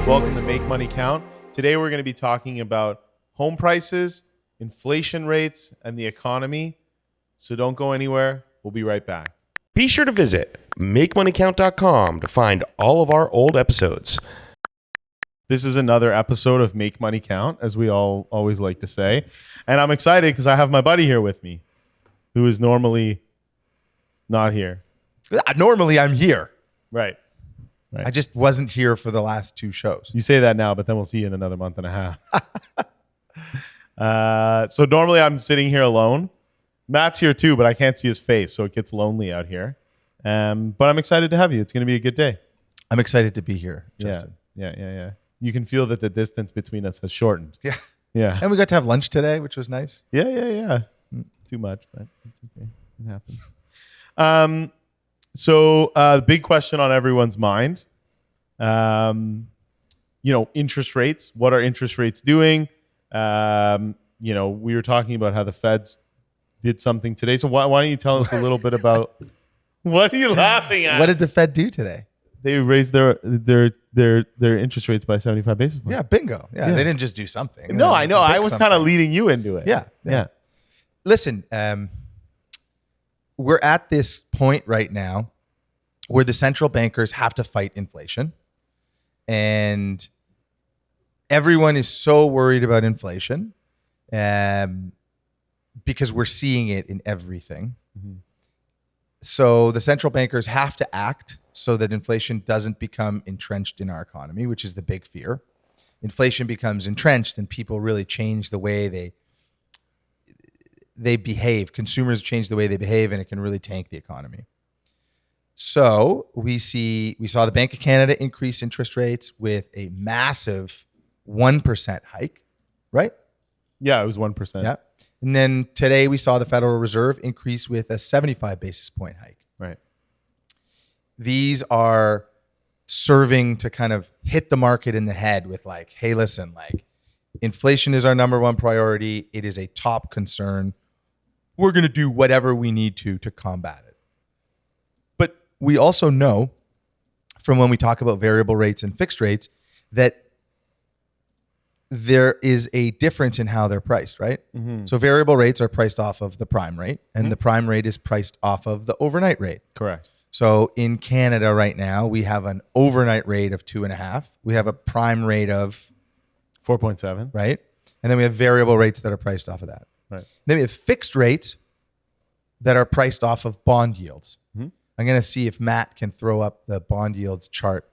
Welcome to Make Money Count. Today we're going to be talking about home prices, inflation rates, and the economy. So don't go anywhere. We'll be right back. Be sure to visit MakeMoneyCount.com to find all of our old episodes. This is another episode of Make Money Count, as we all always like to say. And I'm excited because I have my buddy here with me, who is normally not here. Normally, I'm here. Right. I just wasn't here for the last two shows. You say that now, but then we'll see you in another month and a half. So normally I'm sitting here alone. Matt's here too, but I can't see his face, so it gets lonely out here. But I'm excited to have you. It's going to be a good day. I'm excited to be here, Justin. Yeah. You can feel that the distance between us has shortened. Yeah. And we got to have lunch today, which was nice. Yeah. Too much, but it's okay. It happens. So the big question on everyone's mind, interest rates. What are interest rates doing? We were talking about how the Feds did something today. So why don't you tell us a little bit about what are you laughing at? What did the Fed do today? They raised their interest rates by 75 basis points. Yeah, bingo. Yeah. They didn't just do something. No, I know. I was kind of leading you into it. Yeah. Listen, we're at this point right now where the central bankers have to fight inflation. And everyone is so worried about inflation because we're seeing it in everything. Mm-hmm. So the central bankers have to act so that inflation doesn't become entrenched in our economy, which is the big fear. Inflation becomes entrenched and people really change the way they behave. Consumers change the way they behave, and it can really tank the economy. So we saw the Bank of Canada increase interest rates with a massive 1% hike, right? Yeah, it was 1%. Yeah. And then today we saw the Federal Reserve increase with a 75 basis point hike. Right. These are serving to kind of hit the market in the head with like, hey, listen, like inflation is our number one priority. It is a top concern. We're going to do whatever we need to combat it. But we also know from when we talk about variable rates and fixed rates that there is a difference in how they're priced, right? Mm-hmm. So variable rates are priced off of the prime rate, and the prime rate is priced off of the overnight rate. Correct. So in Canada right now, we have an overnight rate of 2.5. We have a prime rate of 4.7. Right. And then we have variable rates that are priced off of that. Right. Then we have fixed rates that are priced off of bond yields. Mm-hmm. I'm going to see if Matt can throw up the bond yields chart.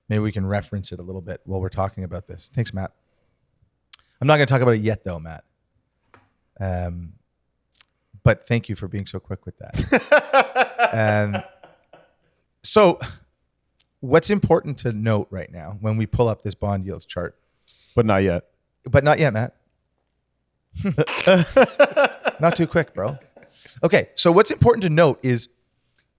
Maybe we can reference it a little bit while we're talking about this. Thanks, Matt. I'm not going to talk about it yet, though, Matt. But thank you for being so quick with that. So what's important to note right now when we pull up this bond yields chart? But not yet. But not yet, Matt. Not too quick, bro. Okay, so what's important to note is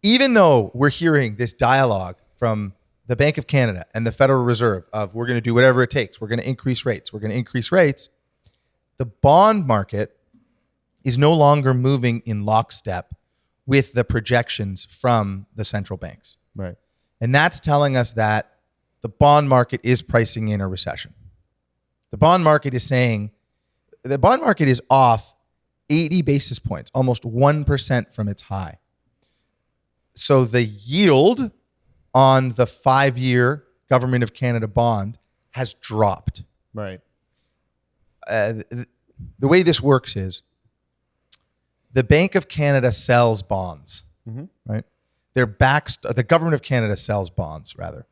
even though we're hearing this dialogue from the Bank of Canada and the Federal Reserve of we're going to do whatever it takes, we're going to increase rates, the bond market is no longer moving in lockstep with the projections from the central banks. Right. And that's telling us that the bond market is pricing in a recession. The bond market is saying the bond market is off 80 basis points, almost 1% from its high. So the yield on the 5-year Government of Canada bond has dropped. Right. The way this works is the Bank of Canada sells bonds, right? The Government of Canada sells bonds, rather.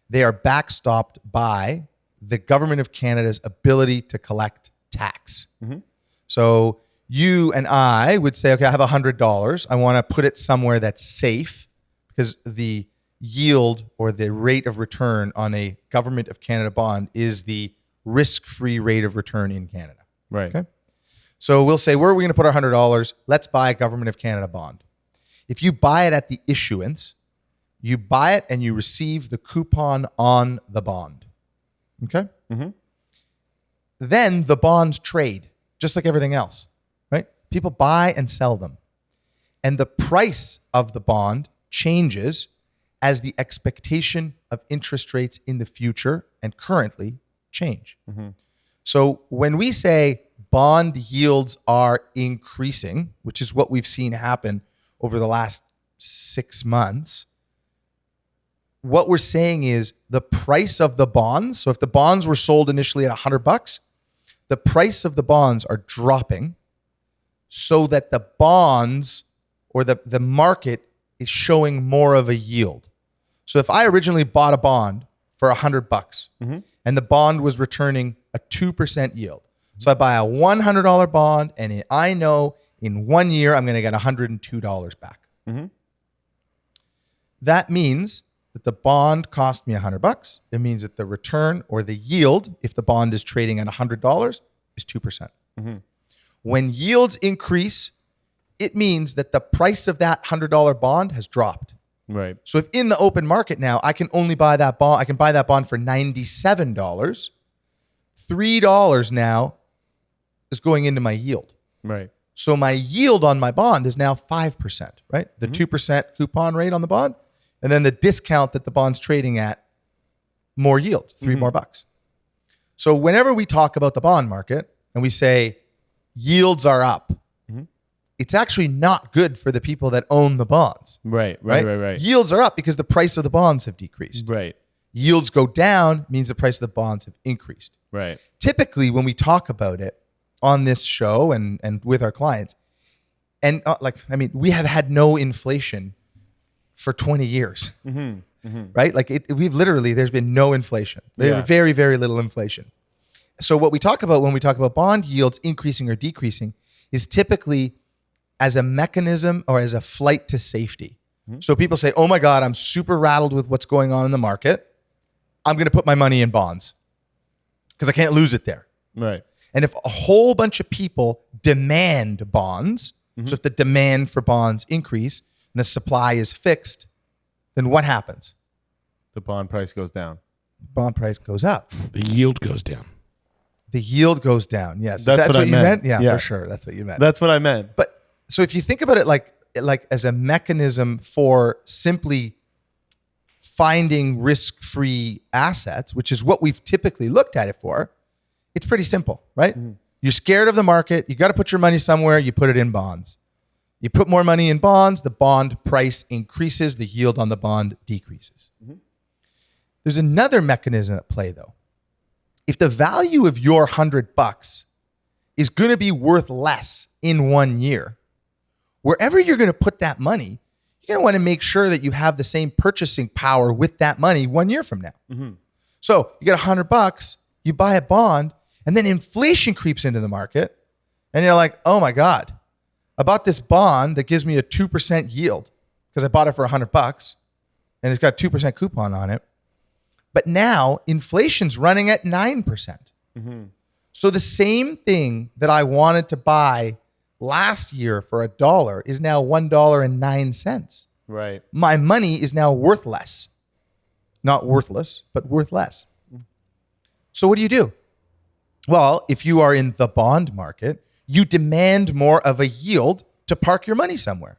They are backstopped by the Government of Canada's ability to collect tax. Mm-hmm. So you and I would say, okay, I have $100. I want to put it somewhere that's safe because the yield or the rate of return on a Government of Canada bond is the risk-free rate of return in Canada. Right. Okay. So we'll say, where are we going to put our $100? Let's buy a Government of Canada bond. If you buy it at the issuance, you buy it and you receive the coupon on the bond. Okay? Mm-hmm. Then the bonds trade, just like everything else, right? People buy and sell them. And the price of the bond changes as the expectation of interest rates in the future and currently change. So when we say bond yields are increasing, which is what we've seen happen over the last 6 months, what we're saying is the price of the bonds. So if the bonds were sold initially at $100, the price of the bonds are dropping so that the bonds or the market is showing more of a yield. So if I originally bought a bond for $100 and the bond was returning a 2% yield. So I buy a $100 bond and I know in 1 year I'm going to get $102 back. That means that the bond cost me $100. It means that the return or the yield, if the bond is trading at $100, is 2%. When yields increase, it means that the price of that $100 bond has dropped. Right. So if in the open market now, I can only buy that bond, I can buy that bond for $97. $3 now is going into my yield. Right. So my yield on my bond is now 5%, right? The 2% coupon rate on the bond, and then the discount that the bond's trading at, more yield, 3 more bucks. So whenever we talk about the bond market and we say yields are up, it's actually not good for the people that own the bonds. Right. Yields are up because the price of the bonds have decreased. Right. Yields go down means the price of the bonds have increased. Right. Typically, when we talk about it on this show and with our clients, and we have had no inflation for 20 years, right? There's been no inflation. Very, very little inflation. So what we talk about when we talk about bond yields increasing or decreasing is typically as a mechanism or as a flight to safety. So people say, oh my God, I'm super rattled with what's going on in the market. I'm going to put my money in bonds because I can't lose it there. Right. And if a whole bunch of people demand bonds, so if the demand for bonds increase and the supply is fixed, then what happens? The bond price goes down. Bond price goes up. The yield goes down. The yield goes down. Yes. That's what I you meant. Yeah, for sure. That's what you meant. That's what I meant. But so if you think about it like as a mechanism for simply finding risk-free assets, which is what we've typically looked at it for, it's pretty simple, right? You're scared of the market. You got to put your money somewhere. You put it in bonds. You put more money in bonds, the bond price increases, the yield on the bond decreases. There's another mechanism at play though. If the value of your $100 is going to be worth less in 1 year, wherever you're going to put that money, you're going to want to make sure that you have the same purchasing power with that money 1 year from now. So you get $100, you buy a bond, and then inflation creeps into the market, and you're like, oh my God, I bought this bond that gives me a 2% yield because I bought it for $100 and it's got a 2% coupon on it. But now inflation's running at 9%. So the same thing that I wanted to buy last year for $1 is now $1.09. Right. My money is now worth less. Not worthless, but worth less. So what do? Well, if you are in the bond market, you demand more of a yield to park your money somewhere,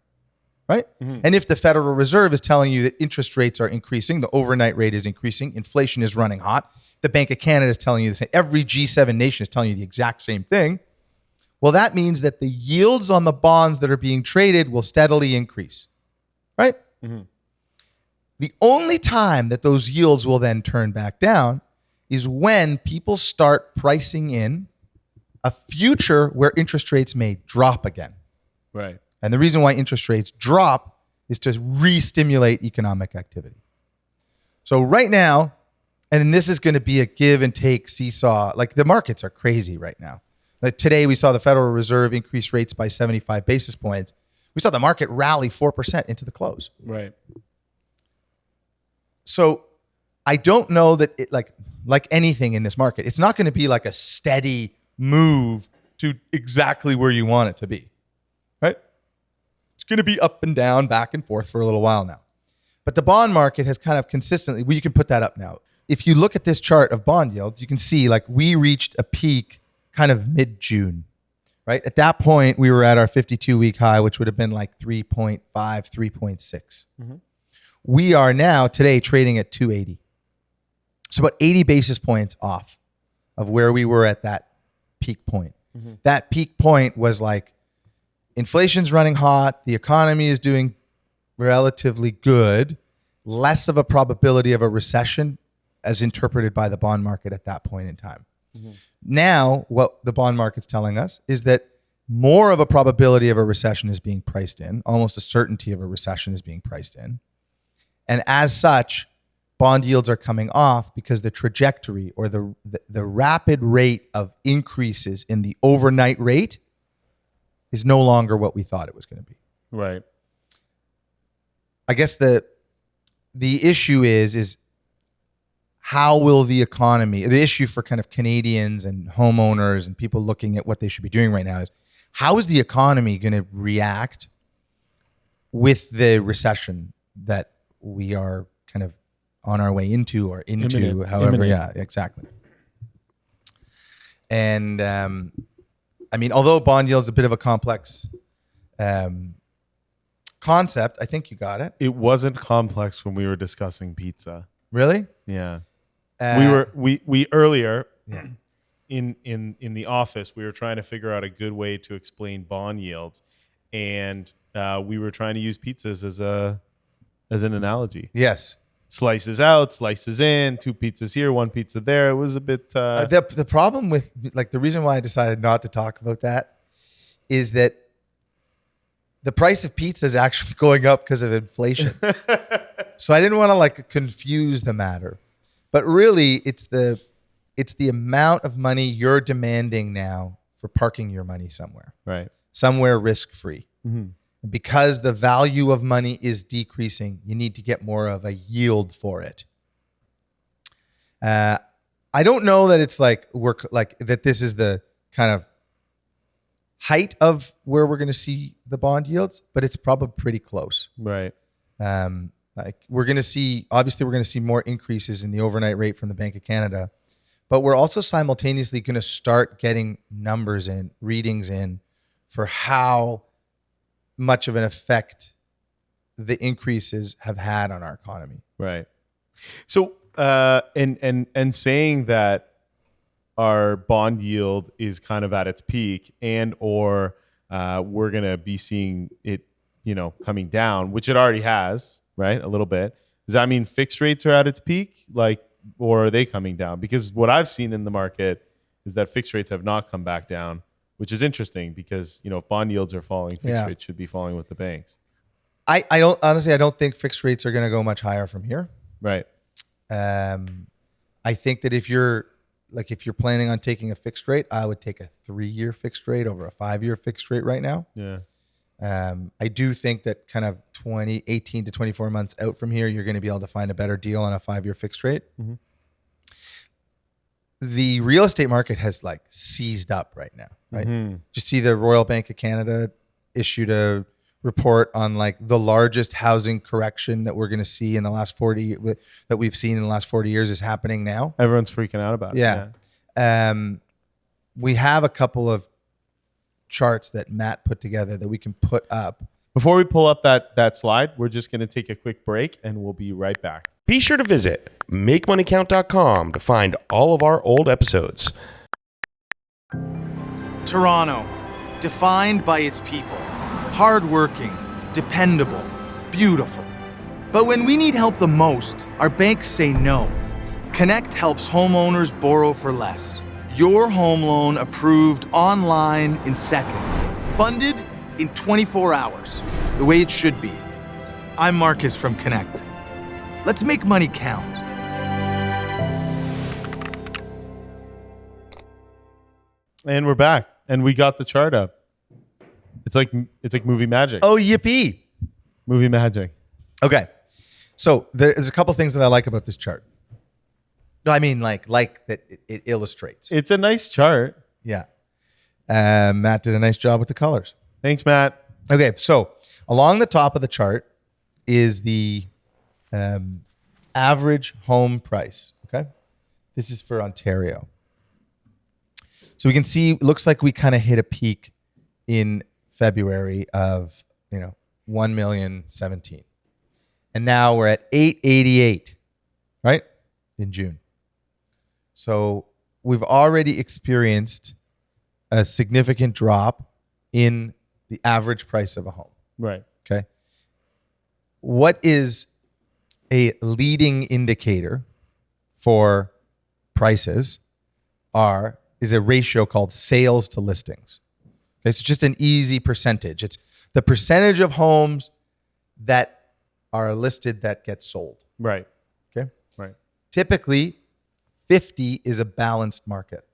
right? And if the Federal Reserve is telling you that interest rates are increasing, the overnight rate is increasing, inflation is running hot, the Bank of Canada is telling you the same, every G7 nation is telling you the exact same thing, well, that means that the yields on the bonds that are being traded will steadily increase, right? The only time that those yields will then turn back down is when people start pricing in a future where interest rates may drop again. Right. And the reason why interest rates drop is to re-stimulate economic activity. So right now, and this is going to be a give and take seesaw, like the markets are crazy right now. Like today we saw the Federal Reserve increase rates by 75 basis points. We saw the market rally 4% into the close. Right. So I don't know that it like anything in this market, it's not going to be like a steady move to exactly where you want it to be, right? It's going to be up and down, back and forth for a little while now. But the bond market has kind of consistently, well, you can put that up now. If you look at this chart of bond yields, you can see like we reached a peak kind of mid-June, right? At that point, we were at our 52-week high, which would have been like 3.5, 3.6. We are now today trading at 280. So about 80 basis points off of where we were at that peak point. That peak point was like inflation's running hot, the economy is doing relatively good, less of a probability of a recession as interpreted by the bond market at that point in time. Now, what the bond market's telling us is that more of a probability of a recession is being priced in, almost a certainty of a recession is being priced in. And as such, bond yields are coming off because the trajectory or the rapid rate of increases in the overnight rate is no longer what we thought it was going to be. Right. I guess the issue is how will the economy, the issue for kind of Canadians and homeowners and people looking at what they should be doing right now is, how is the economy going to react with the recession that we are kind of on our way into or into, Imminent. however, Imminent. yeah, exactly. And I mean, although bond yield is a bit of a complex concept, I think you got it. It wasn't complex when we were discussing pizza. Really? Yeah. We earlier Yeah. in the office, we were trying to figure out a good way to explain bond yields, and we were trying to use pizzas as an analogy. Yes. Slices out, slices in, 2 pizzas here, 1 pizza there. It was a bit. The problem with, like, the reason why I decided not to talk about that is that the price of pizza is actually going up because of inflation. So I didn't want to like confuse the matter, but really it's the amount of money you're demanding now for parking your money somewhere risk-free. Because the value of money is decreasing, you need to get more of a yield for it. I don't know that it's like that this is the kind of height of where we're going to see the bond yields, but it's probably pretty close. Right. Like we're going to see more increases in the overnight rate from the Bank of Canada, but we're also simultaneously going to start getting numbers in, readings in for how much of an effect the increases have had on our economy. Right. So, and saying that our bond yield is kind of at its peak, and or we're gonna be seeing it, coming down, which it already has, right? A little bit. Does that mean fixed rates are at its peak, or are they coming down? Because what I've seen in the market is that fixed rates have not come back down, which is interesting because, if bond yields are falling, fixed rates should be falling with the banks. I don't think fixed rates are going to go much higher from here. Right. I think that if you're planning on taking a fixed rate, I would take a 3-year fixed rate over a 5-year fixed rate right now. Yeah. I do think that kind of 18 to 24 months out from here, you're going to be able to find a better deal on a 5-year fixed rate. Mm-hmm. The real estate market has like seized up right now, right? Mm-hmm. Just see the Royal Bank of Canada issued a report on like the largest housing correction that we're going to see in the last 40 that we've seen in the last 40 years is happening now. Everyone's freaking out about it. Yeah. We have a couple of charts that Matt put together that we can put up. Before we pull up that slide, we're just going to take a quick break and we'll be right back. Be sure to visit MakeMoneyCount.com to find all of our old episodes. Toronto, defined by its people. Hardworking, dependable, beautiful. But when we need help the most, our banks say no. Cannect helps homeowners borrow for less. Your home loan approved online in seconds. Funded in 24 hours. The way it should be. I'm Marcus from Cannect. Let's make money count. And we're back, and we got the chart up. It's like movie magic. Oh, yippee. Movie magic. Okay. So there's a couple things that I like about this chart. No, I mean like that it illustrates. It's a nice chart. Yeah. Matt did a nice job with the colors. Thanks, Matt. Okay, so along the top of the chart is the average home price. Okay, this is for Ontario. So we can see, it looks like we kind of hit a peak in February of 1,017,000. And now we're at 888, right? In June. So we've already experienced a significant drop in the average price of a home. Right. Okay. What is a leading indicator for prices is a ratio called sales to listings. Okay, so just an easy percentage. It's the percentage of homes that are listed that get sold. Right. Okay. Right. Typically, 50 is a balanced market.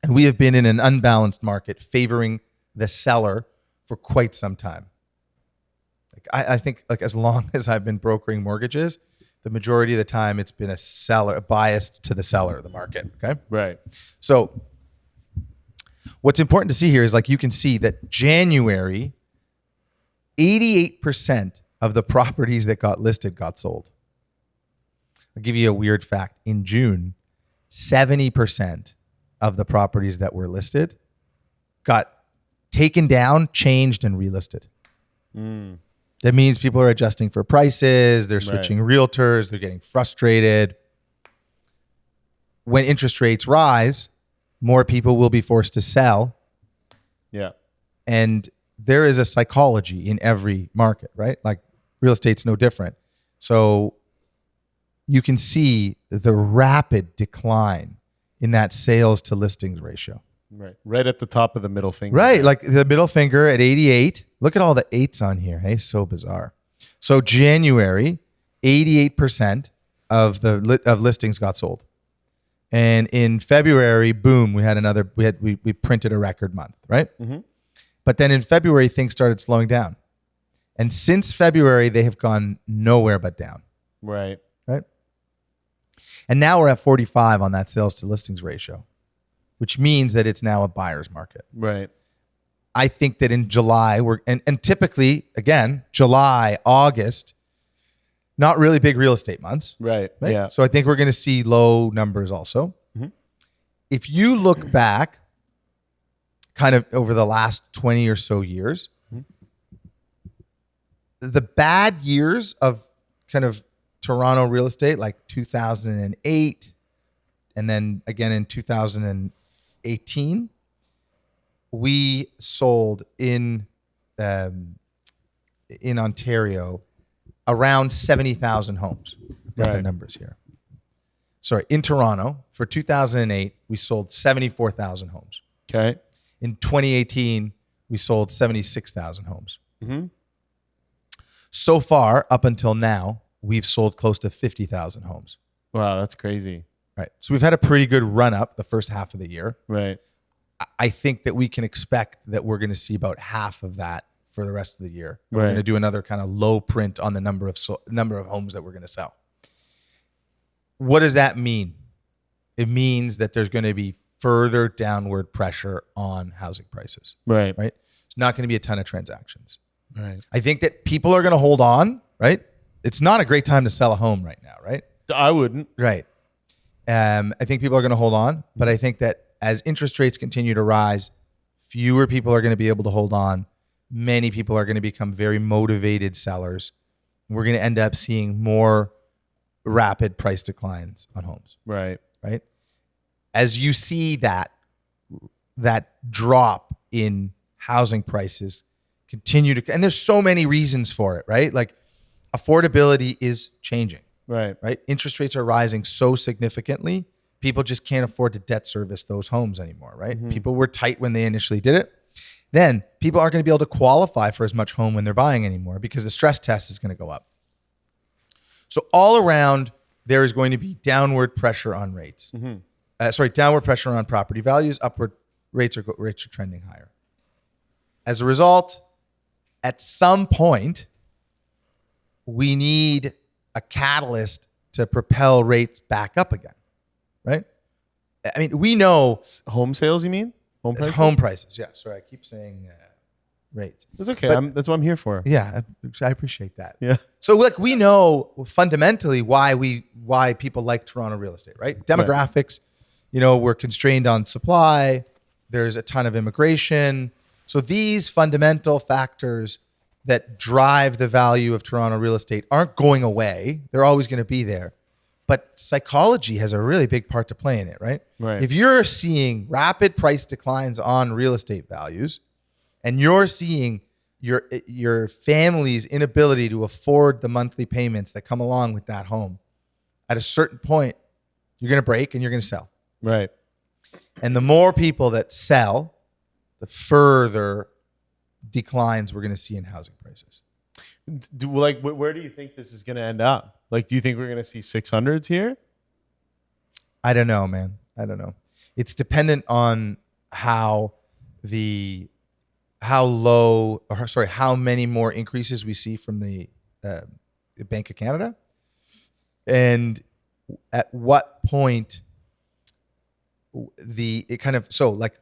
And we have been in an unbalanced market favoring the seller for quite some time. I think as long as I've been brokering mortgages, the majority of the time it's been biased to the seller of the market. Okay. Right. So what's important to see here is you can see that January, 88% of the properties that got listed got sold. I'll give you a weird fact. In June, 70% of the properties that were listed got taken down, changed, and relisted. That means people are adjusting for prices, they're switching realtors, they're getting frustrated. When interest rates rise, more people will be forced to sell. Yeah. And there is a psychology in every market, right? Real estate's no different. So you can see the rapid decline in that sales to listings ratio. Right. Right at the top of the middle finger. Right. Like the middle finger at 88. Look at all the eights on here. Hey, so bizarre. So January, 88% of listings got sold. And in February, boom, we printed a record month, right? Mm-hmm. But then in February, things started slowing down. And since February, they have gone nowhere but down. Right. Right. And now we're at 45 on that sales to listings ratio, which means that it's now a buyer's market. Right. I think that in July, and typically, again, July, August, not really big real estate months. Right. Yeah. So I think we're going to see low numbers also. Mm-hmm. If you look back kind of over the last 20 or so years, the bad years of kind of Toronto real estate, like 2008, and then again in 2018, we sold in Ontario around 70,000 homes. I've got the numbers here. Sorry, in Toronto for 2008, we sold 74,000 homes. Okay. In 2018, we sold 76,000 homes. Mm-hmm. So far, up until now, we've sold close to 50,000 homes. Wow, that's crazy. Right. So we've had a pretty good run up the first half of the year. Right. I think that we can expect that we're going to see about half of that for the rest of the year. Right. We're going to do another kind of low print on the number of homes that we're going to sell. What does that mean? It means that there's going to be further downward pressure on housing prices. Right. Right. It's not going to be a ton of transactions. Right. I think that people are going to hold on. Right. It's not a great time to sell a home right now. Right. I wouldn't. Right. I think people are going to hold on, but I think that as interest rates continue to rise, fewer people are going to be able to hold on. Many people are going to become very motivated sellers. We're going to end up seeing more rapid price declines on homes. Right. Right. As you see that drop in housing prices continue to, and there's so many reasons for it, right? Like affordability is changing. Right. Right. Interest rates are rising so significantly. People just can't afford to debt service those homes anymore. Right. Mm-hmm. People were tight when they initially did it. Then people aren't going to be able to qualify for as much home when they're buying anymore because the stress test is going to go up. So all around, there is going to be downward pressure on rates. Mm-hmm. Downward pressure on property values. Upward rates are trending higher. As a result, at some point, we need a catalyst to propel rates back up again, right? I mean, we know home sales. You mean home prices? Home prices. Yeah. Sorry, I keep saying rates. That's okay. But, that's what I'm here for. Yeah, I appreciate that. Yeah. So look, we know fundamentally why people like Toronto real estate, right? Demographics. Right. We're constrained on supply. There's a ton of immigration. So these fundamental factors that drive the value of Toronto real estate aren't going away. They're always going to be there. But psychology has a really big part to play in it, right? Right. If you're seeing rapid price declines on real estate values, and you're seeing your family's inability to afford the monthly payments that come along with that home, at a certain point, you're going to break and you're going to sell. Right. And the more people that sell, the further declines we're going to see in housing prices. Where do you think this is going to end up? Like, do you think we're going to see 600s here? I don't know, man. I don't know. It's dependent on how many more increases we see from the Bank of Canada, and at what point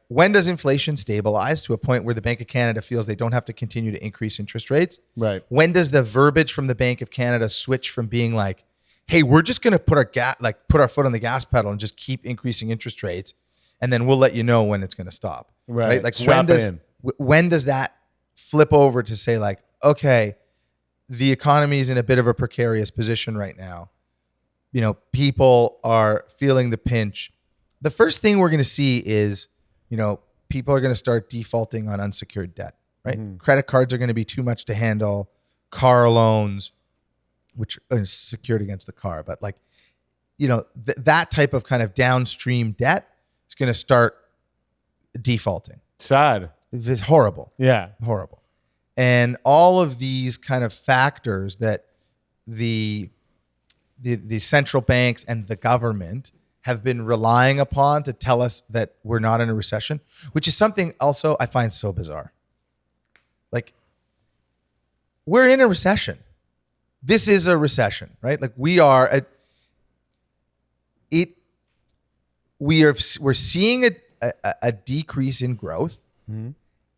when does inflation stabilize to a point where the Bank of Canada feels they don't have to continue to increase interest rates? Right. When does the verbiage from the Bank of Canada switch from being like, hey, we're just going to put our foot on the gas pedal and just keep increasing interest rates, and then we'll let you know when it's going to stop. Right. Like Strap when does that flip over to say like, okay, the economy is in a bit of a precarious position right now. You know, people are feeling the pinch. The first thing we're going to see is, you know, people are going to start defaulting on unsecured debt, right? Mm-hmm. Credit cards are going to be too much to handle. Car loans, which are secured against the car, but like, you know, that type of kind of downstream debt is going to start defaulting. Sad. It's horrible. Yeah. Horrible. And all of these kind of factors that the central banks and the government have been relying upon to tell us that we're not in a recession, which is something also I find so bizarre. Like, we're in a recession. This is a recession, right? Like we're seeing a decrease in growth, mm-hmm.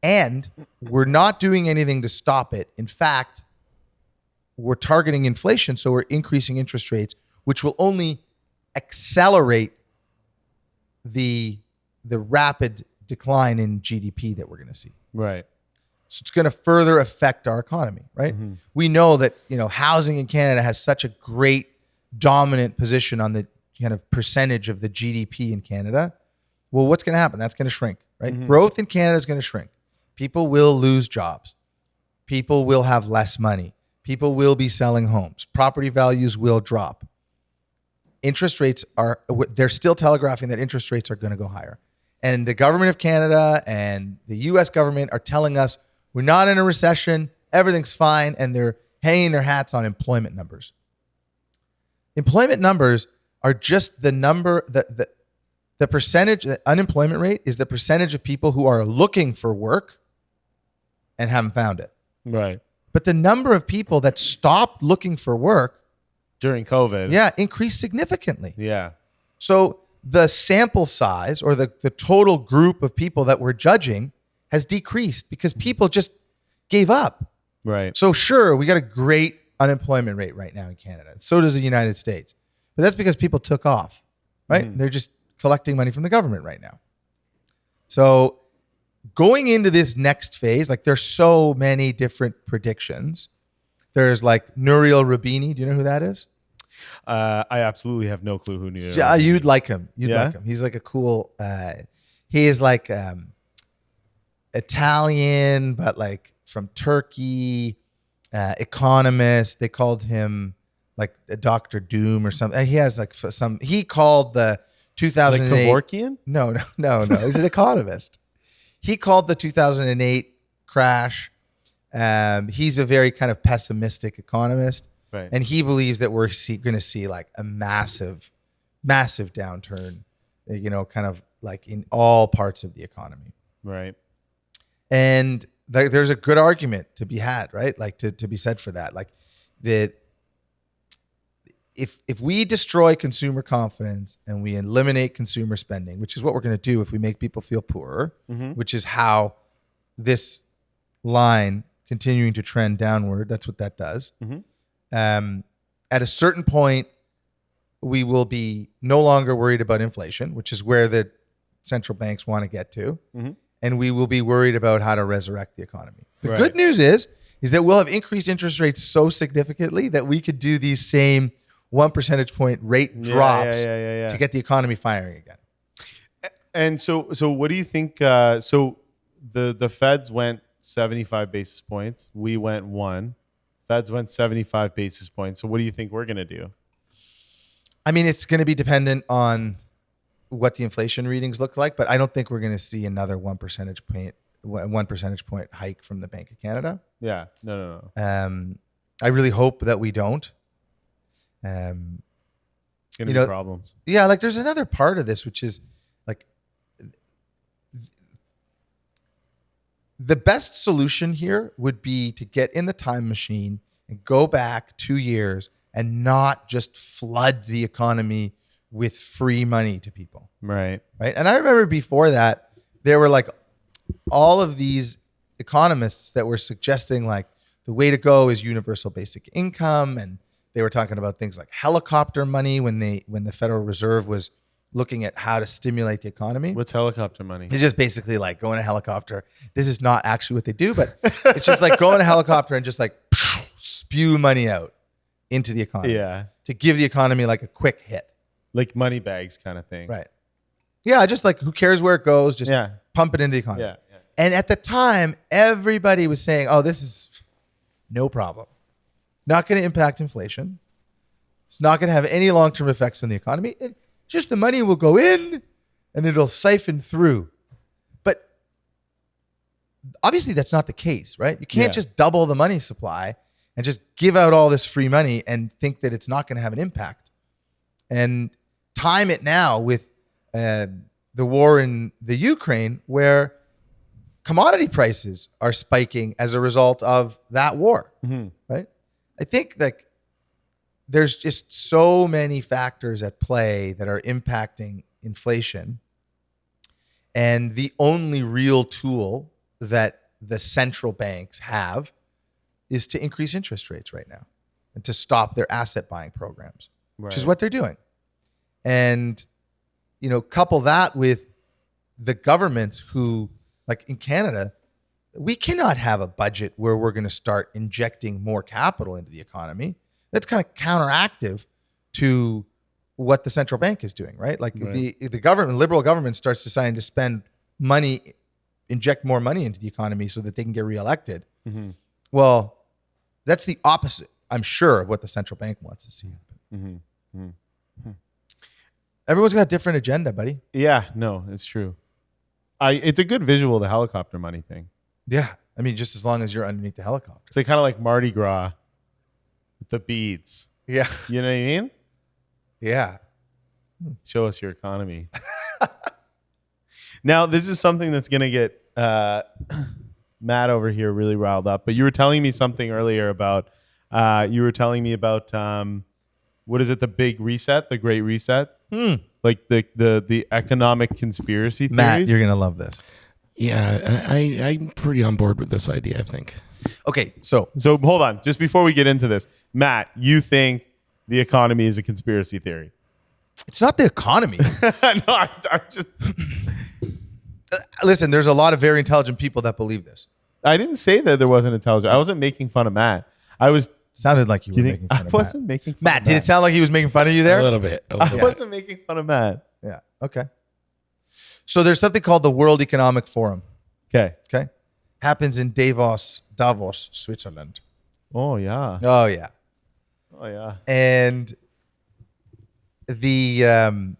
and we're not doing anything to stop it. In fact, we're targeting inflation, so we're increasing interest rates, which will only accelerate the rapid decline in GDP that we're going to see. Right. So it's going to further affect our economy, right? Mm-hmm. We know that, you know, housing in Canada has such a great dominant position on the kind of percentage of the GDP in Canada. Well, what's going to happen? That's going to shrink, right? Mm-hmm. Growth in Canada is going to shrink. People will lose jobs. People will have less money. People will be selling homes. Property values will drop. Interest rates they're still telegraphing that interest rates are going to go higher. And the government of Canada and the US government are telling us we're not in a recession, everything's fine, and they're hanging their hats on employment numbers. Employment numbers are just the number, the percentage, the unemployment rate is the percentage of people who are looking for work and haven't found it. Right. But the number of people that stopped looking for work during COVID, increased significantly. Yeah. So the sample size or the total group of people that we're judging has decreased because people just gave up. Right. So sure, we got a great unemployment rate right now in Canada. So does the United States. But that's because people took off, right? Mm. They're just collecting money from the government right now. So going into this next phase, like there's so many different predictions. There's like Nouriel Roubini. Do you know who that is? I absolutely have no clue who Nouriel Roubini is. You'd like him. Like him. He's like a cool, he is like Italian, but like from Turkey, economist. They called him like a Dr. Doom or something. He has like he called the 2008. Like Kevorkian? No. He's an economist. He called the 2008 crash. He's a very kind of pessimistic economist. Right. And he believes that we're going to see like a massive, massive downturn, you know, kind of like in all parts of the economy. Right. And there's a good argument to be had, right? Like to be said for that. Like that if we destroy consumer confidence and we eliminate consumer spending, which is what we're going to do if we make people feel poorer, mm-hmm. which is how this line continuing to trend downward, that's what that does. Mm-hmm. At a certain point, we will be no longer worried about inflation, which is where the central banks want to get to. Mm-hmm. And we will be worried about how to resurrect the economy. The good news is is that we'll have increased interest rates so significantly that we could do these same 1 percentage point rate drops to get the economy firing again. And so what do you think? So the Feds went 75 basis points. We went 1. Feds went 75 basis points. So what do you think we're going to do? I mean, it's going to be dependent on what the inflation readings look like, but I don't think we're going to see another 1 percentage point hike from the Bank of Canada. Yeah, no. I really hope that we don't. It's going to be problems. Yeah, like there's another part of this, which is like the best solution here would be to get in the time machine and go back 2 years and not just flood the economy with free money to people. Right. And I remember before that, there were like all of these economists that were suggesting like the way to go is universal basic income. And they were talking about things like helicopter money when the Federal Reserve was looking at how to stimulate the economy. What's helicopter money? It's just basically like go in a helicopter. This is not actually what they do, but it's just like go in a helicopter and just like spew money out into the economy. Yeah. To give the economy like a quick hit. Like money bags kind of thing. Right. Yeah, just like who cares where it goes, just pump it into the economy. Yeah. And at the time, everybody was saying, oh, this is no problem. Not going to impact inflation. It's not going to have any long-term effects on the economy. Just the money will go in and it'll siphon through. But obviously that's not the case, right? You can't just double the money supply and just give out all this free money and think that it's not going to have an impact. And time it now with the war in the Ukraine, where commodity prices are spiking as a result of that war, right? I think like there's just so many factors at play that are impacting inflation. And the only real tool that the central banks have is to increase interest rates right now and to stop their asset buying programs, which is what they're doing. And, couple that with the governments who, like in Canada, we cannot have a budget where we're going to start injecting more capital into the economy. That's kind of counteractive to what the central bank is doing, right? Like the government, liberal government starts deciding to spend money, inject more money into the economy so that they can get reelected. Well, that's the opposite, I'm sure, of what the central bank wants to see happen. Everyone's got a different agenda, buddy. Yeah, no, it's true. It's a good visual, the helicopter money thing. Yeah. I mean, just as long as you're underneath the helicopter. It's like kind of like Mardi Gras with the beads. Yeah. You know what I mean? Yeah. Show us your economy. Now, this is something that's going to get Matt over here really riled up. But you were telling me something earlier about, what is it? The big reset, the great reset? Like the economic conspiracy theories? Matt, you're going to love this. Yeah, I'm pretty on board with this idea, I think. Okay, so hold on. Just before we get into this, Matt, you think the economy is a conspiracy theory? It's not the economy. No, I'm just... Listen, there's a lot of very intelligent people that believe this. I didn't say that there wasn't intelligence. I wasn't making fun of Matt. Sounded like you were making fun of Matt. I wasn't making fun of Matt, did it sound like he was making fun of you there? A little bit. I wasn't making fun of Matt. Yeah, okay. So there's something called the World Economic Forum. Okay. Happens in Davos, Switzerland. Oh, yeah. Oh, yeah. Oh, yeah. And the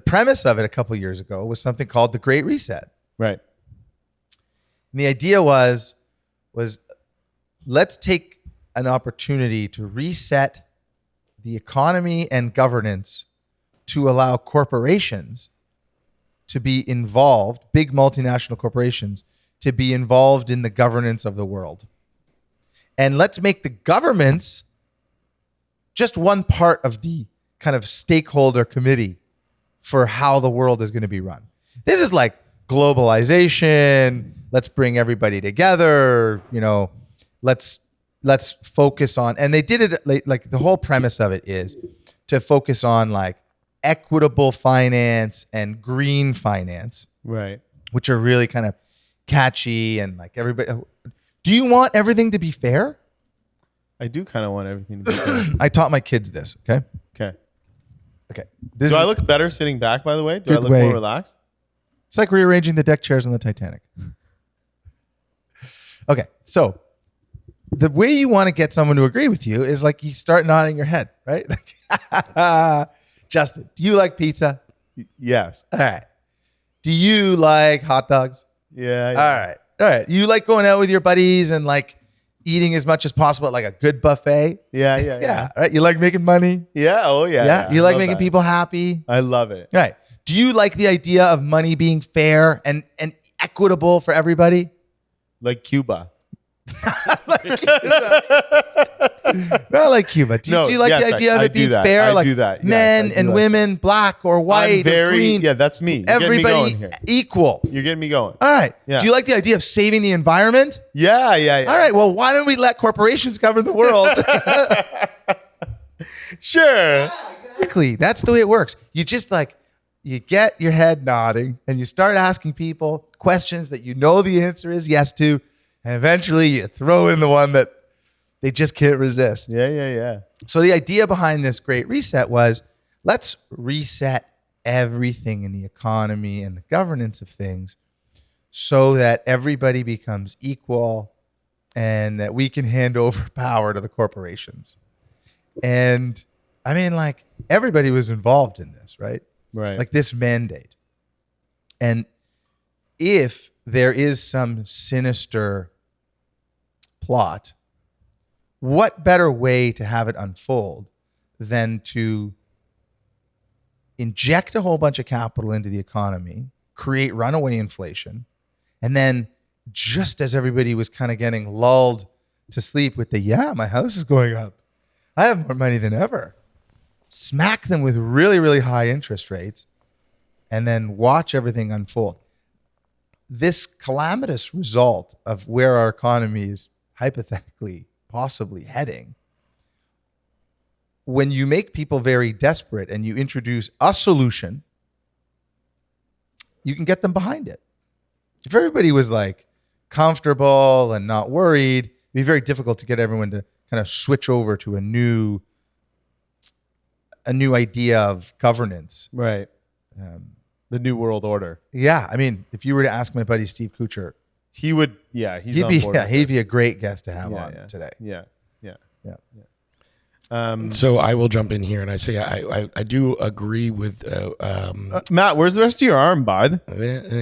premise of it a couple years ago was something called the Great Reset. Right. And the idea was let's take an opportunity to reset the economy and governance to allow corporations to be involved, big multinational corporations, to be involved in the governance of the world. And let's make the governments just one part of the kind of stakeholder committee for how the world is going to be run. This is like globalization. Let's bring everybody together. Let's focus on, and they did it like the whole premise of it is to focus on like equitable finance and green finance, Right. which are really kind of catchy and like everybody. Do you want everything to be fair? I do kind of want everything to be good. I taught my kids this. Okay. Okay. Okay. Do I look better sitting back, by the way? Do I Good look way. more relaxed? It's like rearranging the deck chairs on the Titanic. Okay. So the way you want to get someone to agree with you is like you start nodding your head, right? Justin, do you like pizza? Yes. All right. Do you like hot dogs? Yeah. All right. You like going out with your buddies and like eating as much as possible at like a good buffet? Yeah. Right. You like making money? Yeah. Oh, yeah. Yeah. You like Love making that. people happy? I love it. Right. Do you like the idea of money being fair and equitable for everybody? Like Cuba. Not like Cuba. Do you like yes, the idea of I it do being that. fair? I Like do that. Yes, men I do and like women, black or white or green. Yeah, that's me. You're getting me everybody going here. equal. You're getting me going. All right. Yeah. Do you like the idea of saving the environment? Yeah. All right. Well, why don't we let corporations govern the world? Sure. Exactly. That's the way it works. You just like, you get your head nodding and you start asking people questions that you know the answer is yes to. And eventually you throw in the one that they just can't resist. Yeah. So the idea behind this great reset was let's reset everything in the economy and the governance of things so that everybody becomes equal and that we can hand over power to the corporations. And I mean, like everybody was involved in this, right? Right. Like this mandate. And if there is some sinister plot, what better way to have it unfold than to inject a whole bunch of capital into the economy, create runaway inflation, and then just as everybody was kind of getting lulled to sleep with my house is going up, I have more money than ever, smack them with really, really high interest rates, and then watch everything unfold. This calamitous result of where our economy is hypothetically possibly heading, when you make people very desperate and you introduce a solution, you can get them behind it. If everybody was like comfortable and not worried, it'd be very difficult to get everyone to kind of switch over to a new idea of governance. Right. The New World Order. Yeah, I mean, if you were to ask my buddy Steve Kuchar, He would. Yeah. He's he'd on be board with he'd this. be a great guest to have Yeah, on yeah. today. Yeah. Yeah. So I will jump in here and I say I do agree with Matt, where's the rest of your arm, bud?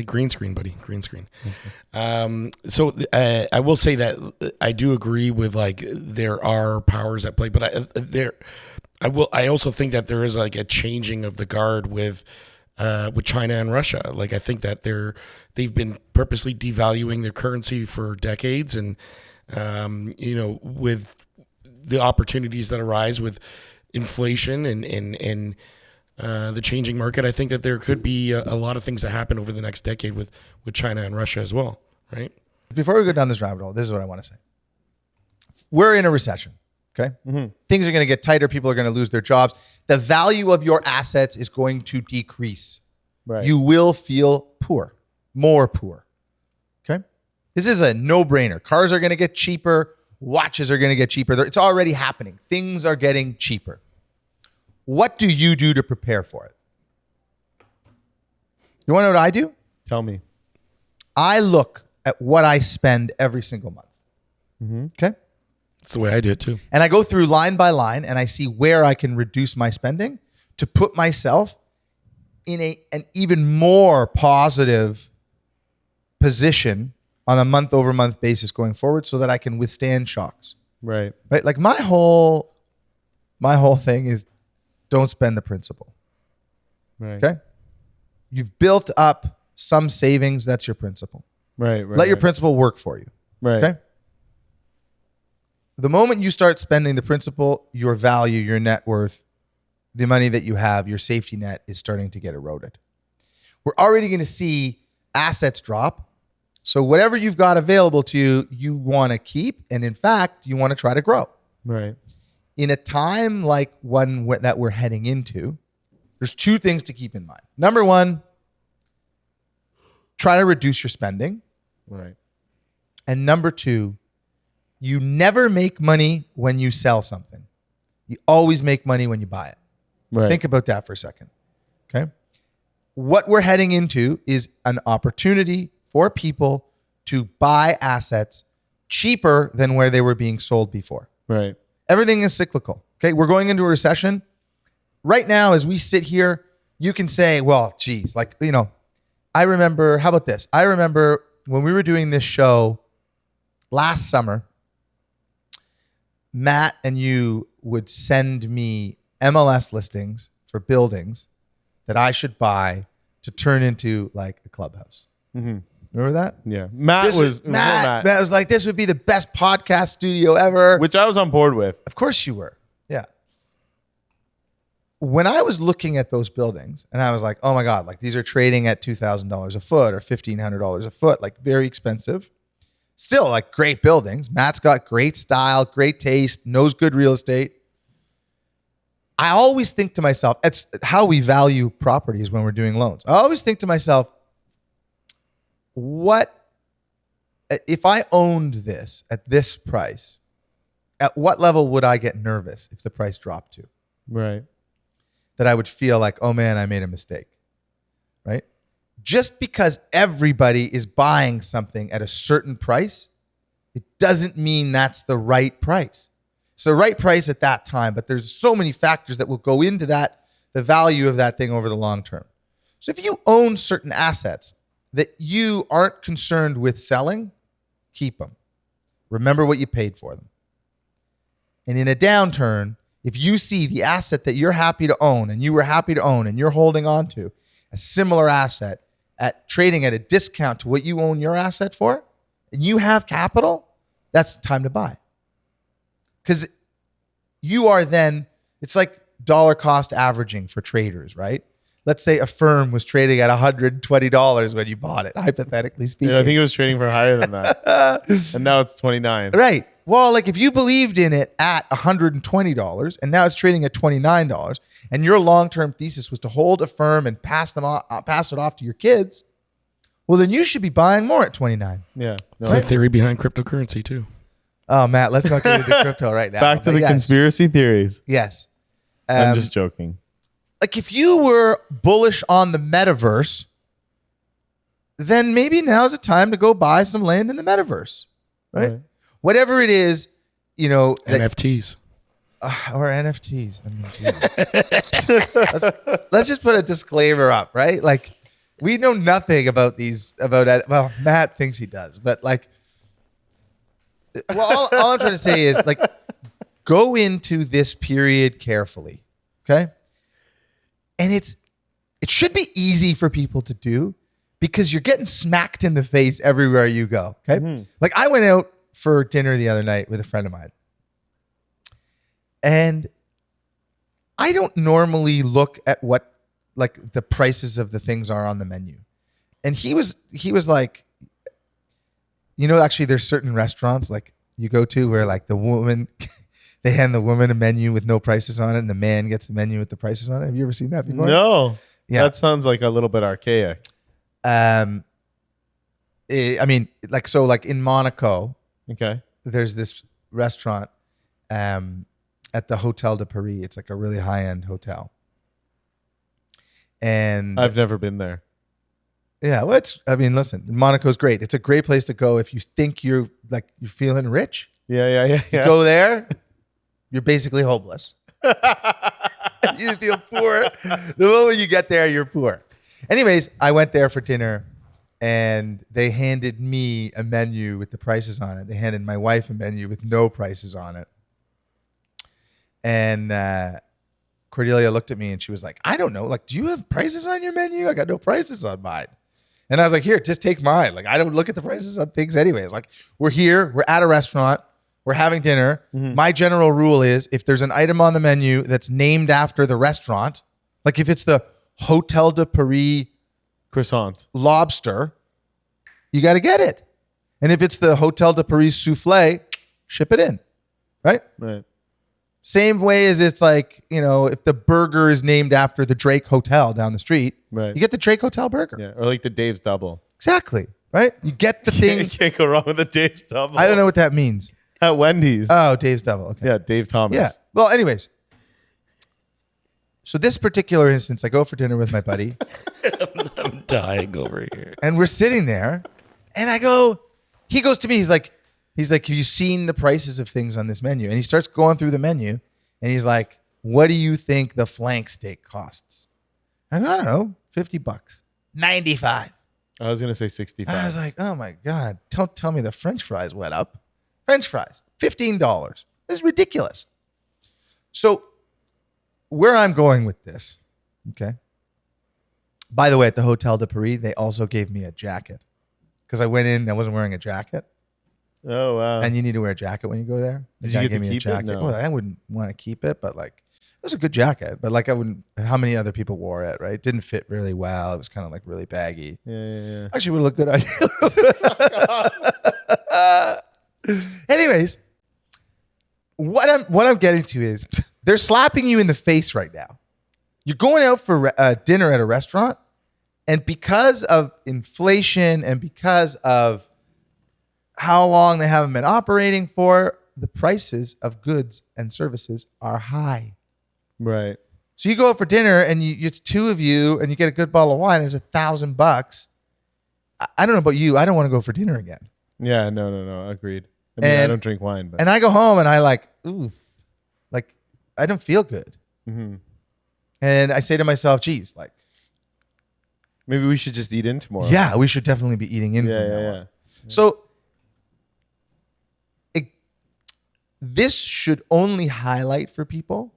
green screen, buddy, green screen. So I will say that I do agree with like there are powers at play, but I also think that there is like a changing of the guard with China and Russia. Like I think that they've been purposely devaluing their currency for decades, and with the opportunities that arise with inflation and the changing market, I think that there could be a lot of things that happen over the next decade with China and Russia as well, right? Before we go down this rabbit hole, this is what I want to say. We're in a recession, okay? Mm-hmm. Things are going to get tighter. People are going to lose their jobs. The value of your assets is going to decrease. Right. You will feel poor, more poor, okay? This is a no-brainer. Cars are going to get cheaper. Watches are going to get cheaper. It's already happening. Things are getting cheaper. What do you do to prepare for it? You want to know what I do? Tell me. I look at what I spend every single month. Okay? That's the way I do it too. And I go through line by line and I see where I can reduce my spending to put myself in an even more positive position on a month-over-month basis going forward so that I can withstand shocks. Right. Right? Like my whole thing is don't spend the principal. Right. Okay? You've built up some savings, that's your principal. Right. Let your principal work for you. Right. Okay? The moment you start spending the principal, your value, your net worth, the money that you have, your safety net is starting to get eroded. We're already going to see assets drop. So whatever you've got available to you, you want to keep. And in fact, you want to try to grow. Right. In a time like one that we're heading into, there's two things to keep in mind. Number one, try to reduce your spending. Right. And number 2, you never make money when you sell something. You always make money when you buy it. Right. Think about that for a second. Okay. What we're heading into is an opportunity for people to buy assets cheaper than where they were being sold before. Right. Everything is cyclical. Okay. We're going into a recession. Right now, as we sit here, you can say, well, geez, like, I remember, how about this? I remember when we were doing this show last summer, Matt and you would send me MLS listings for buildings that I should buy to turn into like a clubhouse. Mm-hmm. Remember that? Yeah. Matt was Matt was like, this would be the best podcast studio ever. which I was on board with. Of course you were. Yeah. When I was looking at those buildings and I was like, oh my God, like these are trading at $2,000 a foot or $1,500 a foot, like very expensive. Still like great buildings. Matt's got great style, great taste, knows good real estate. I always think to myself, it's how we value properties when we're doing loans. I always think to myself, what if I owned this at this price, at what level would I get nervous if the price dropped to? Right. That I would feel like, oh man, I made a mistake, right? Just because everybody is buying something at a certain price, it doesn't mean that's the right price. It's the right price at that time, but there's so many factors that will go into that, the value of that thing over the long term. So if you own certain assets that you aren't concerned with selling, keep them. Remember what you paid for them. And in a downturn, if you see the asset that you're happy to own and you were happy to own and you're holding on to a similar asset at trading at a discount to what you own your asset for, and you have capital, that's the time to buy. Because you are then, it's like dollar cost averaging for traders, right? Let's say a firm was trading at $120 when you bought it, hypothetically speaking. Yeah, I think it was trading for higher than that. And now it's 29. Right. Well, like if you believed in it at $120 and now it's trading at $29 and your long-term thesis was to hold a firm and pass it off to your kids, well, then you should be buying more at 29. Yeah. It's the theory behind cryptocurrency too. Oh, Matt, let's not get into crypto right now. Back to the conspiracy theories. Yes. I'm just joking. Like if you were bullish on the metaverse, then maybe now's the time to go buy some land in the metaverse, right? Whatever it is, NFTs. Or NFTs. I mean, let's just put a disclaimer up, right? Like we know nothing about these, well, Matt thinks he does, but like, well, all I'm trying to say is like, go into this period carefully. Okay. And it should be easy for people to do because you're getting smacked in the face everywhere you go. Okay. Mm-hmm. Like I went out for dinner the other night with a friend of mine. And I don't normally look at what like the prices of the things are on the menu. And he was like, actually there's certain restaurants like you go to where like the woman, they hand the woman a menu with no prices on it and the man gets the menu with the prices on it. Have you ever seen that before? No. Yeah. That sounds like a little bit archaic. I mean, like, so like in Monaco, okay, there's this restaurant at the Hotel de Paris. It's like a really high-end hotel. And I've never been there. Yeah, well, listen, Monaco's great. It's a great place to go if you think you're feeling rich. Yeah. Go there, you're basically homeless. You feel poor. The moment you get there, you're poor. Anyways, I went there for dinner and they handed me a menu with the prices on it. They handed my wife a menu with no prices on it. And Cordelia looked at me and she was like, I don't know. Like, do you have prices on your menu? I got no prices on mine. And I was like, here, just take mine. Like, I don't look at the prices on things anyways. Like, we're here. We're at a restaurant. We're having dinner. Mm-hmm. My general rule is if there's an item on the menu that's named after the restaurant, like if it's the Hotel de Paris croissant lobster, you got to get it. And if it's the Hotel de Paris souffle, ship it in. Right? Right. Same way as it's like, if the burger is named after the Drake Hotel down the street, right, you get the Drake Hotel burger. Yeah, or like the Dave's Double. Exactly. right? You get the You thing. can't go wrong with a Dave's double. I don't know what that means. At Wendy's. Oh, Dave's double. Okay. Yeah, Dave Thomas. Yeah. Well, anyways. So this particular instance, I go for dinner with my buddy, I'm dying over here. and we're sitting there, and he goes to me, he's like, have you seen the prices of things on this menu? And he starts going through the menu, and he's like, what do you think the flank steak costs? I don't know, $50. 95. I was going to say 65. I was like, oh my God, don't tell me the French fries went up. French fries, $15. This is ridiculous. So where I'm going with this, okay? By the way, at the Hotel de Paris, they also gave me a jacket because I went in and I wasn't wearing a jacket. Oh, wow. And you need to wear a jacket when you go there. The Did you guy get to gave me a keep it? jacket. No. Well, I wouldn't want to keep it, but like it was a good jacket. But like I wouldn't. How many other people wore it? Right? It didn't fit really well. It was kind of like really baggy. Yeah. Actually, would look good on you. Anyways, what I'm getting to is they're slapping you in the face right now. You're going out for dinner at a restaurant, and because of inflation and because of how long they haven't been operating for, the prices of goods and services are high. Right. So you go out for dinner and it's two of you and you get a good bottle of wine. It's $1,000. I don't know about you. I don't want to go for dinner again. Yeah, no. Agreed. I mean, I don't drink wine, but And I go home and I like, ooh, like I don't feel good. Mm-hmm. And I say to myself, geez, like, maybe we should just eat in tomorrow. yeah, we should definitely be eating in. from now Yeah. on. So this should only highlight for people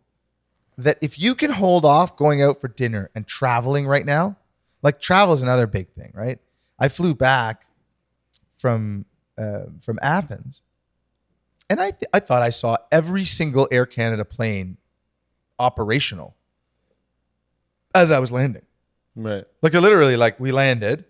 that if you can hold off going out for dinner and traveling right now, like travel is another big thing, right? I flew back from Athens, and I thought I saw every single Air Canada plane operational as I was landing. Right. Like literally, like we landed,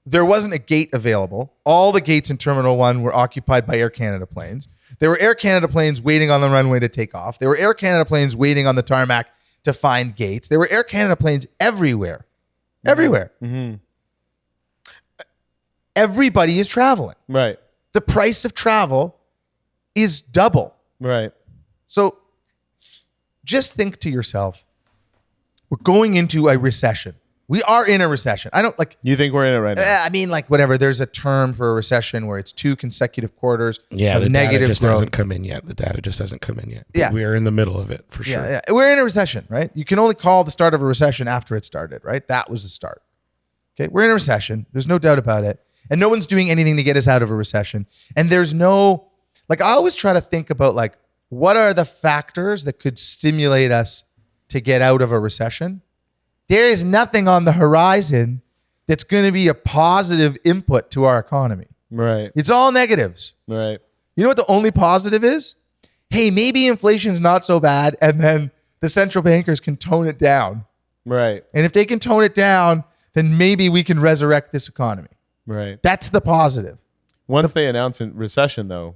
there wasn't a gate available. All the gates in Terminal 1 were occupied by Air Canada planes. There were Air Canada planes waiting on the runway to take off. There were Air Canada planes waiting on the tarmac to find gates. There were Air Canada planes everywhere. Everywhere. Mm-hmm. Everybody is traveling. Right. The price of travel is double. Right. So just think to yourself, we're going into a recession. We are in a recession. I don't like. You think we're in it right now? I mean, like whatever. There's a term for a recession where it's 2 consecutive quarters Yeah, of the data negative just growth. hasn't come in yet. The data just hasn't come in yet. But Yeah. we are in the middle of it for sure. Yeah, we're in a recession, right? You can only call the start of a recession after it started, right? That was the start. Okay, we're in a recession. There's no doubt about it, and no one's doing anything to get us out of a recession. And there's no, like, I always try to think about like what are the factors that could stimulate us to get out of a recession. There is nothing on the horizon that's going to be a positive input to our economy. Right. It's all negatives. Right. You know what the only positive is? Hey, maybe inflation's not so bad, and then the central bankers can tone it down. Right. And if they can tone it down, then maybe we can resurrect this economy. Right. That's the positive. Once they announce a recession, though.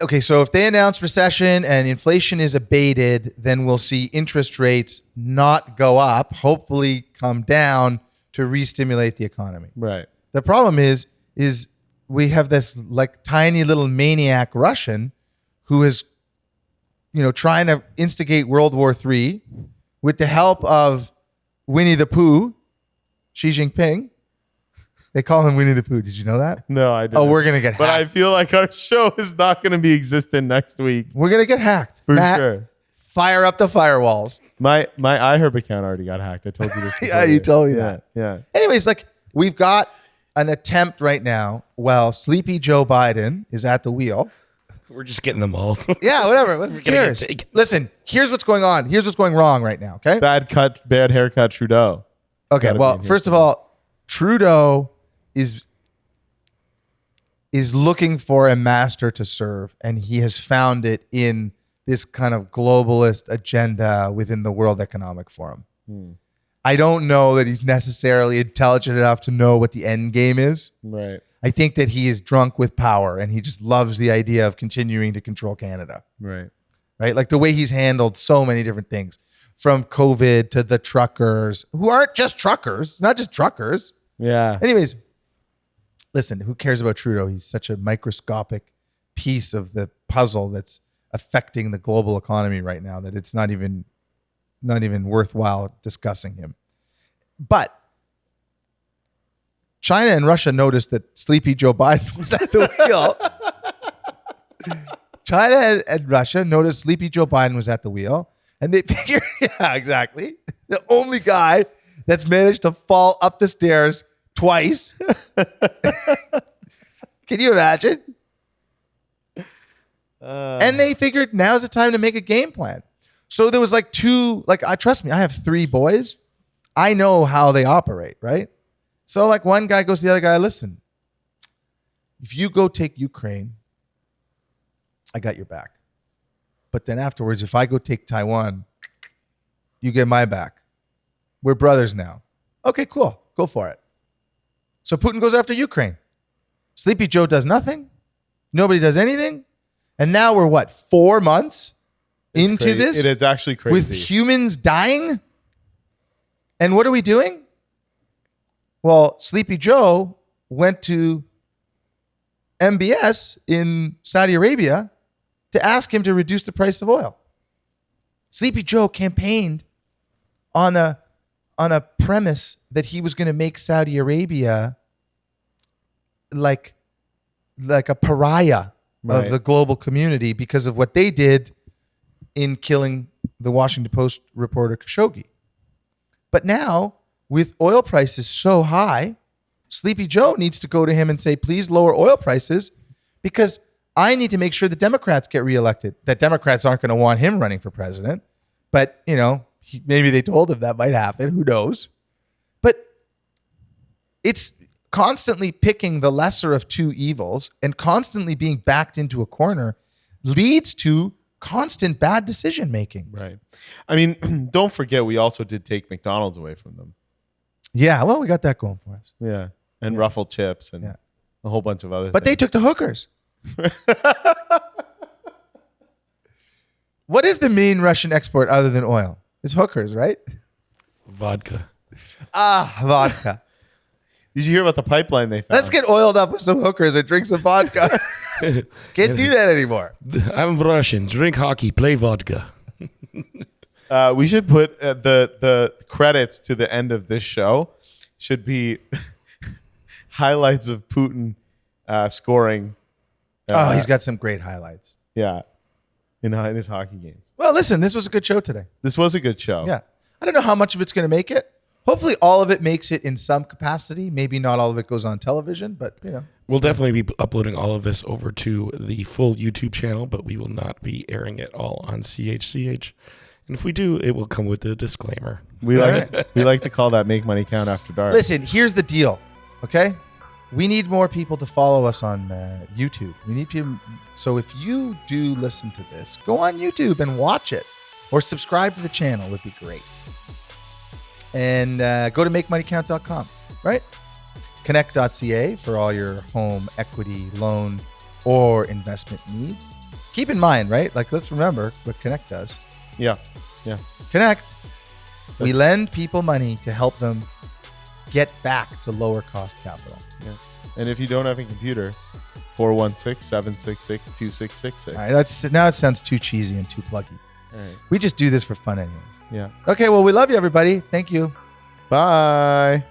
Okay, so if they announce recession and inflation is abated, then we'll see interest rates not go up, hopefully come down to re-stimulate the economy. Right. The problem is we have this like tiny little maniac Russian who is, trying to instigate World War III with the help of Winnie the Pooh, Xi Jinping. They call him Winnie the Pooh. Did you know that? No, I didn't. Oh, we're gonna get hacked. But I feel like our show is not going to be existent next week. We're gonna get hacked. For Matt, sure. fire up the firewalls. My iHerb account already got hacked. I told you this. Yeah, you told me yeah, that. Yeah. Anyways, like we've got an attempt right now. Well, sleepy Joe Biden is at the wheel. We're just getting them all. Yeah, whatever. Who gonna cares? get taken. Listen, here's what's going on. Here's what's going wrong right now. Okay. Bad haircut, Trudeau. Okay. Gotta Well, be in here first of all, Trudeau is looking for a master to serve, and he has found it in this kind of globalist agenda within the World Economic Forum. I don't know that he's necessarily intelligent enough to know what the end game is. Right. I think that he is drunk with power, and he just loves the idea of continuing to control Canada. Right. Right? Like the way he's handled so many different things, from COVID to the truckers, who aren't just truckers, not just truckers. Yeah. Anyways, listen, who cares about Trudeau? He's such a microscopic piece of the puzzle that's affecting the global economy right now that it's not even worthwhile discussing him. But China and Russia noticed that sleepy Joe Biden was at the wheel. China and Russia noticed sleepy Joe Biden was at the wheel, and they figured, yeah, exactly. The only guy that's managed to fall up the stairs twice. Can you imagine? And they figured now's the time to make a game plan. So there was trust me, I have 3 boys. I know how they operate, right? So one guy goes to the other guy, listen, if you go take Ukraine, I got your back. But then afterwards, if I go take Taiwan, you get my back. We're brothers now. Okay, cool. Go for it. So Putin goes after Ukraine. Sleepy Joe does nothing. Nobody does anything. And now we're 4 months into this? It is actually crazy. With humans dying? And what are we doing? Well, Sleepy Joe went to MBS in Saudi Arabia to ask him to reduce the price of oil. Sleepy Joe campaigned on a premise that he was going to make Saudi Arabia like a pariah of the global community because of what they did in killing the Washington Post reporter Khashoggi. But now, with oil prices so high, Sleepy Joe needs to go to him and say, please lower oil prices because I need to make sure the Democrats get reelected. That Democrats aren't going to want him running for president. But, maybe they told him that might happen. Who knows? But it's constantly picking the lesser of 2 evils and constantly being backed into a corner leads to constant bad decision making. Right. I mean, don't forget, we also did take McDonald's away from them. Yeah, well, we got that going for us. Yeah. And Ruffled chips and a whole bunch of other But things. they took the hookers. What is the main Russian export other than oil? It's hookers, right? Vodka. Vodka. Did you hear about the pipeline they found? Let's get oiled up with some hookers and drink some vodka. Can't do that anymore. I'm Russian. Drink hockey. Play vodka. We should put the credits to the end of this show should be highlights of Putin scoring. He's got some great highlights. Yeah, in his hockey games. Well, listen, this was a good show today. This was a good show. Yeah. I don't know how much of it's going to make it. Hopefully all of it makes it in some capacity. Maybe not all of it goes on television, but We'll definitely be uploading all of this over to the full YouTube channel, but we will not be airing it all on CHCH. And if we do, it will come with a disclaimer. We like to call that Make Money Count After Dark. Listen, here's the deal, okay? We need more people to follow us on YouTube. We need people. So if you do listen to this, go on YouTube and watch it or subscribe to the channel would be great. And go to makemoneycount.com, right? Cannect.ca for all your home equity, loan, or investment needs. Keep in mind, right? Let's remember what Cannect does. Yeah. Cannect, we lend people money to help them get back to lower cost capital. Yeah. And if you don't have a computer, 416-766-2666. All right, now it sounds too cheesy and too pluggy. All right. We just do this for fun anyways. Yeah. Okay, well, we love you, everybody. Thank you. Bye.